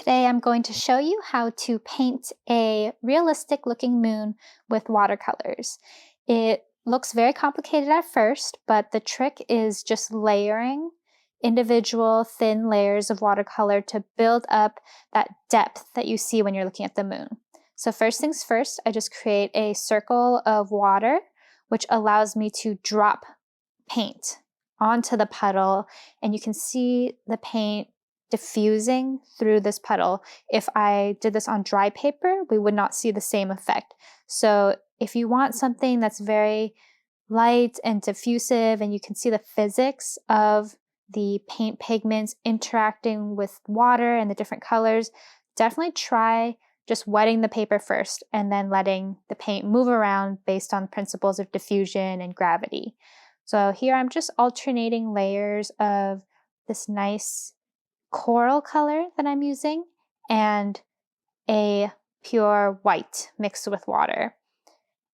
Today I'm going to show you how to paint a realistic looking moon with watercolors. It looks very complicated at first, but the trick is just layering individual thin layers of watercolor to build up that depth that you see when you're looking at the moon. So first things first, I just create a circle of water, which allows me to drop paint onto the puddle, and you can see the paint diffusing through this puddle. If I did this on dry paper, we would not see the same effect. So if you want something that's very light and diffusive and you can see the physics of the paint pigments interacting with water and the different colors, definitely try just wetting the paper first and then letting the paint move around based on principles of diffusion and gravity. So here I'm just alternating layers of this nice coral color that I'm using and a pure white mixed with water.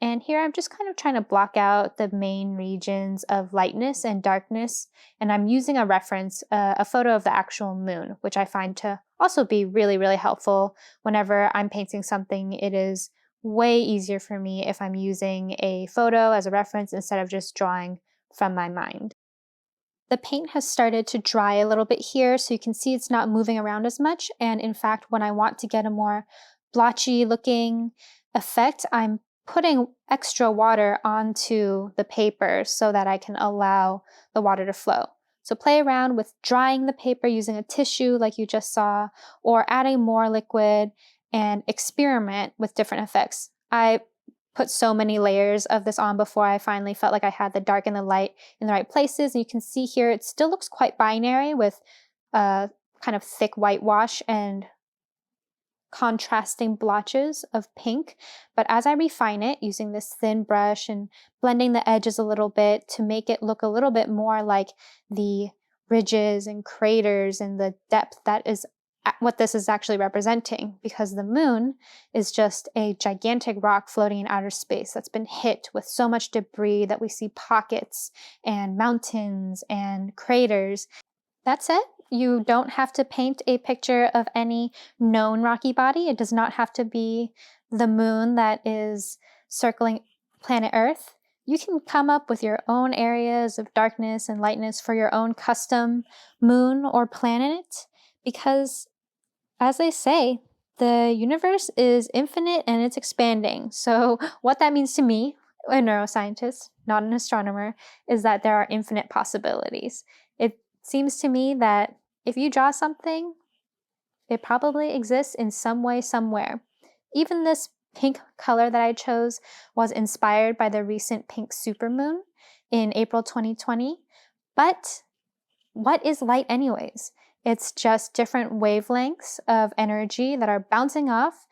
And here I'm just kind of trying to block out the main regions of lightness and darkness. And I'm using a reference, a photo of the actual moon, which I find to also be really, really helpful. Whenever I'm painting something, it is way easier for me if I'm using a photo as a reference instead of just drawing from my mind. The paint has started to dry a little bit here, so you can see it's not moving around as much. And in fact, when I want to get a more blotchy looking effect, I'm putting extra water onto the paper so that I can allow the water to flow. So play around with drying the paper using a tissue like you just saw, or adding more liquid, and experiment with different effects. I put so many layers of this on before I finally felt like I had the dark and the light in the right places. And you can see here it still looks quite binary with kind of thick whitewash and contrasting blotches of pink. But as I refine it using this thin brush and blending the edges a little bit to make it look a little bit more like the ridges and craters and the depth that is what this is actually representing, because the moon is just a gigantic rock floating in outer space that's been hit with so much debris that we see pockets and mountains and craters. That said, you don't have to paint a picture of any known rocky body. It does not have to be the moon that is circling planet Earth. You can come up with your own areas of darkness and lightness for your own custom moon or planet, because as they say, the universe is infinite and it's expanding. So what that means to me, a neuroscientist, not an astronomer, is that there are infinite possibilities. It seems to me that if you draw something, it probably exists in some way somewhere. Even this pink color that I chose was inspired by the recent pink supermoon in April 2020. But what is light anyways? It's just different wavelengths of energy that are bouncing off.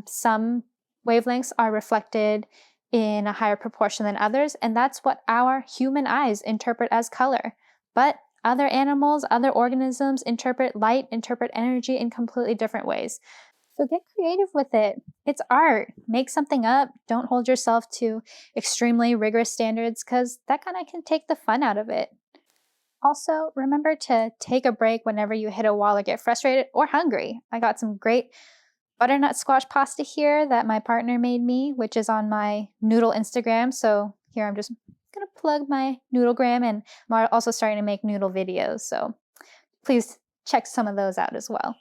Some wavelengths are reflected in a higher proportion than others, and that's what our human eyes interpret as color. But other animals, other organisms interpret light, interpret energy in completely different ways. So get creative with it. It's art. Make something up. Don't hold yourself to extremely rigorous standards, because that kind of can take the fun out of it. Also, remember to take a break whenever you hit a wall or get frustrated or hungry. I got some great butternut squash pasta here that my partner made me, which is on my noodle Instagram. So here I'm just gonna plug my noodlegram, and I'm also starting to make noodle videos. So please check some of those out as well.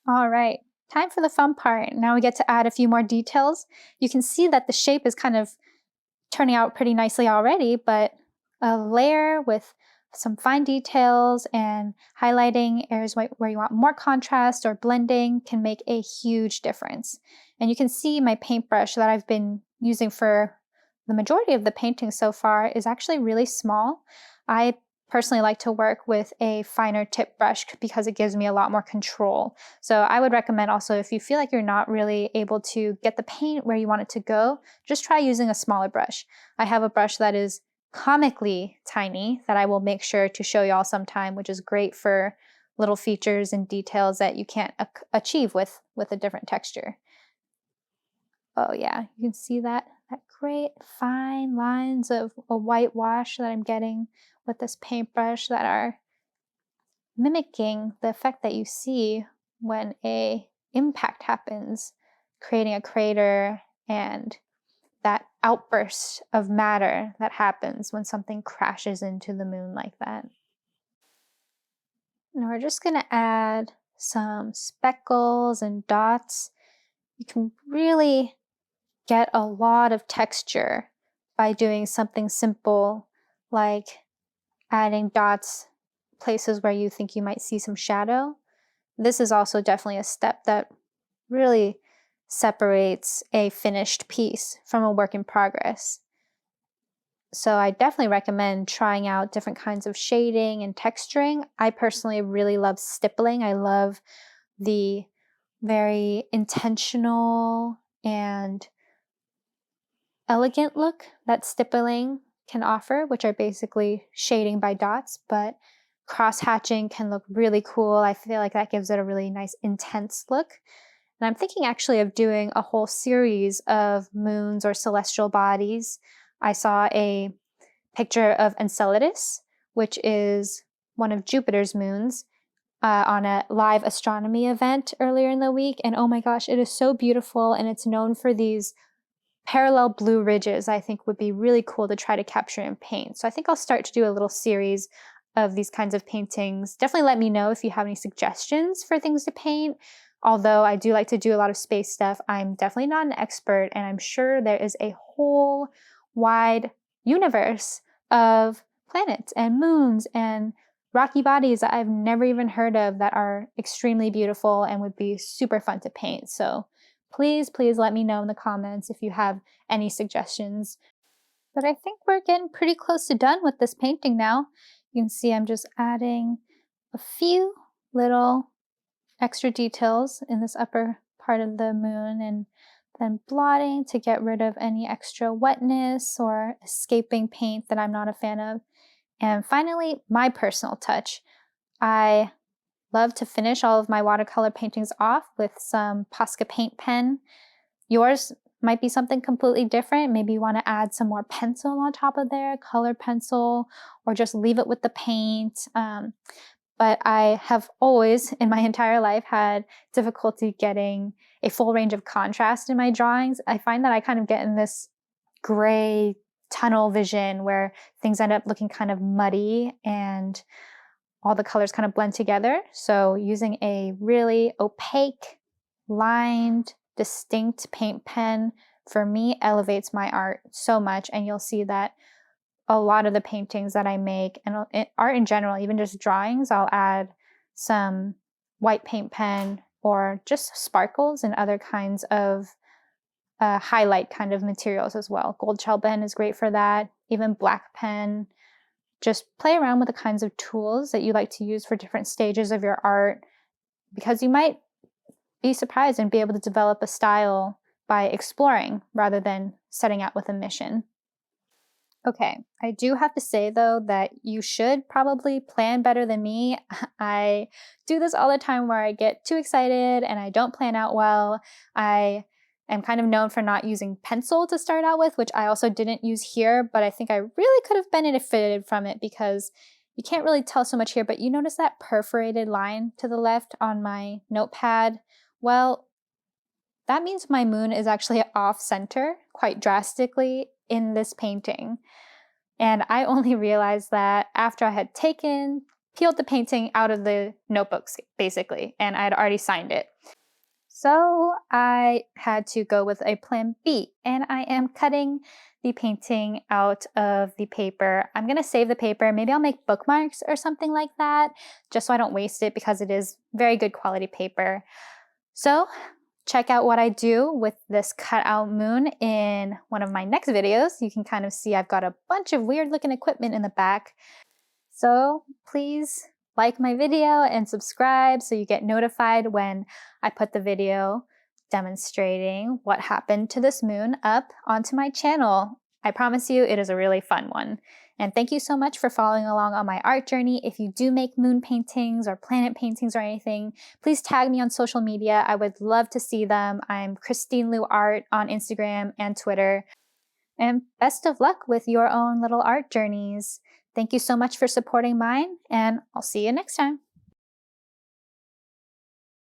All right, time for the fun part. Now we get to add a few more details. You can see that the shape is kind of turning out pretty nicely already, but a layer with some fine details and highlighting areas where you want more contrast or blending can make a huge difference. And you can see my paintbrush that I've been using for the majority of the painting so far is actually really small. I personally like to work with a finer tip brush because it gives me a lot more control. So I would recommend also, if you feel like you're not really able to get the paint where you want it to go, just try using a smaller brush. I have a brush that is comically tiny that I will make sure to show y'all sometime, which is great for little features and details that you can't achieve with a different texture. Oh yeah, you can see that great fine lines of a whitewash that I'm getting with this paintbrush that are mimicking the effect that you see when a impact happens, creating a crater and that outburst of matter that happens when something crashes into the moon like that. Now we're just going to add some speckles and dots. You can really get a lot of texture by doing something simple like adding dots places where you think you might see some shadow. This is also definitely a step that really separates a finished piece from a work in progress. So I definitely recommend trying out different kinds of shading and texturing. I personally really love stippling. I love the very intentional and elegant look that stippling can offer, which are basically shading by dots, but cross-hatching can look really cool. I feel like that gives it a really nice intense look. And I'm thinking actually of doing a whole series of moons or celestial bodies. I saw a picture of Enceladus, which is one of Jupiter's moons, on a live astronomy event earlier in the week. And oh my gosh, it is so beautiful. And it's known for these parallel blue ridges. I think would be really cool to try to capture in paint. So I think I'll start to do a little series of these kinds of paintings. Definitely let me know if you have any suggestions for things to paint. Although I do like to do a lot of space stuff, I'm definitely not an expert, and I'm sure there is a whole wide universe of planets and moons and rocky bodies that I've never even heard of that are extremely beautiful and would be super fun to paint. So please let me know in the comments if you have any suggestions. But I think we're getting pretty close to done with this painting now. You can see I'm just adding a few little extra details in this upper part of the moon and then blotting to get rid of any extra wetness or escaping paint that I'm not a fan of. And finally, my personal touch. I love to finish all of my watercolor paintings off with some Posca paint pen. Yours might be something completely different. Maybe you want to add some more pencil on top of there, colored pencil, or just leave it with the paint. But I have always, in my entire life, had difficulty getting a full range of contrast in my drawings. I find that I kind of get in this gray tunnel vision where things end up looking kind of muddy and all the colors kind of blend together. So using a really opaque, lined, distinct paint pen, for me, elevates my art so much. And you'll see that a lot of the paintings that I make, and art in general, even just drawings, I'll add some white paint pen or just sparkles and other kinds of highlight kind of materials as well. Gold gel pen is great for that, even black pen. Just play around with the kinds of tools that you like to use for different stages of your art, because you might be surprised and be able to develop a style by exploring rather than setting out with a mission. Okay, I do have to say though that you should probably plan better than me. I do this all the time where I get too excited and I don't plan out well. I am kind of known for not using pencil to start out with, which I also didn't use here, but I think I really could have benefited from it because you can't really tell so much here, but you notice that perforated line to the left on my notepad? Well, that means my moon is actually off center quite drastically in this painting. And I only realized that after I had peeled the painting out of the notebooks, basically, and I had already signed it. So I had to go with a plan B, and I am cutting the painting out of the paper. I'm gonna save the paper. Maybe I'll make bookmarks or something like that, just so I don't waste it because it is very good quality paper. So check out what I do with this cutout moon in one of my next videos. You can kind of see I've got a bunch of weird looking equipment in the back. So please like my video and subscribe so you get notified when I put the video demonstrating what happened to this moon up onto my channel. I promise you it is a really fun one. And thank you so much for following along on my art journey. If you do make moon paintings or planet paintings or anything, please tag me on social media. I would love to see them. I'm Christine Liu Art on Instagram and Twitter. And best of luck with your own little art journeys. Thank you so much for supporting mine, and I'll see you next time.